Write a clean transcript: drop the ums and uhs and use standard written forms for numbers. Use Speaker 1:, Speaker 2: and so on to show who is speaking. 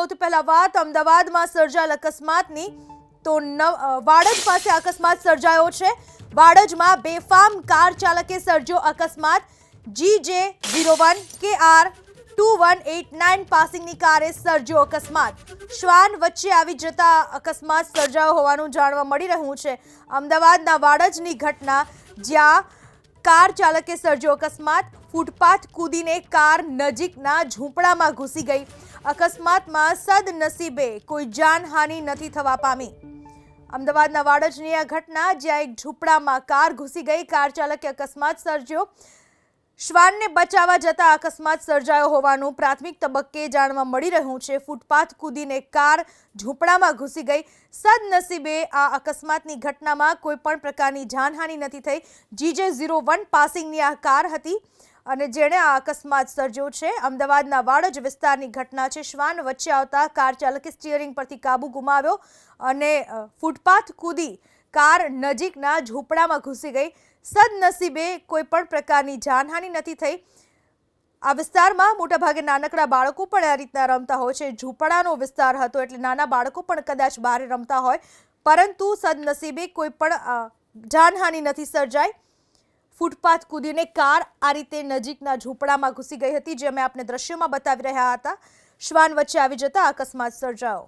Speaker 1: સૌથી પહેલા વાત અમદાવાદમાં સર્જાયેલ અકસ્માતની તો વાડજ પાસે અકસ્માત સર્જાયો છે। વાડજમાં બેફામ કાર ચાલકે સર્જ્યો અકસ્માત। GJ01 KR 2189 પાસિંગની કારે સર્જ્યો અકસ્માત। શ્વાન વચ્ચે આવી જતા અકસ્માત સર્જાયો હોવાનું જાણવા મળી રહ્યું છે। અમદાવાદના વાડજની ઘટના, જ્યાં કાર ચાલકે સર્જ્યો અકસ્માત। ફૂટપાથ કૂદીને કાર નજીકના ઝૂંપડામાં ઘૂસી ગઈ। અકસ્માતમાં સદનસીબે કોઈ જાનહાનિ નથી થવા પામી। અમદાવાદના વાડજની આ ઘટના, જ્યાં એક ઝૂંપડામાં કાર ઘૂસી ગઈ, કાર ચાલકે અકસ્માત સર્જ્યો। શ્વાનને બચાવવા જતા અકસ્માત સર્જાયો હોવાનું પ્રાથમિક તબક્કે જાણવા મળી રહ્યું છે। ફૂટપાથ કૂદીને કાર ઝૂંપડામાં ઘૂસી ગઈ। સદનસીબે આ અકસ્માતની ઘટનામાં કોઈ પણ પ્રકારની જાનહાનિ નથી થઈ। GJ01 પાસિંગની આ કાર હતી અને જેણે આ અકસ્માત સર્જ્યો છે। અમદાવાદના વાડજ વિસ્તારની ઘટના છે। શ્વાન વચ્ચે આવતા કાર ચાલકે સ્ટીયરિંગ પરથી કાબુ ગુમાવ્યો અને ફૂટપાથ કૂદી કાર નજીકના ઝૂંપડામાં ઘૂસી ગઈ। સદનસીબે કોઈ પણ પ્રકારની જાનહાનિ નથી થઈ। આ વિસ્તારમાં મોટાભાગે નાનકડા બાળકો પણ આ રીતના રમતા હોય છે। ઝૂંપડાનો વિસ્તાર હતો એટલે નાના બાળકો પણ કદાચ બહાર રમતા હોય, પરંતુ સદનસીબે કોઈ પણ જાનહાનિ નથી સર્જાઈ। ફૂટપાથ કૂદીને કાર આ રીતે નજીકના ઝૂંપડામાં ઘૂસી ગઈ હતી, જે અમે આપને દ્રશ્યોમાં બતાવી રહ્યા હતા। શ્વાન વચ્ચે આવી જતા અકસ્માત સર્જાયો।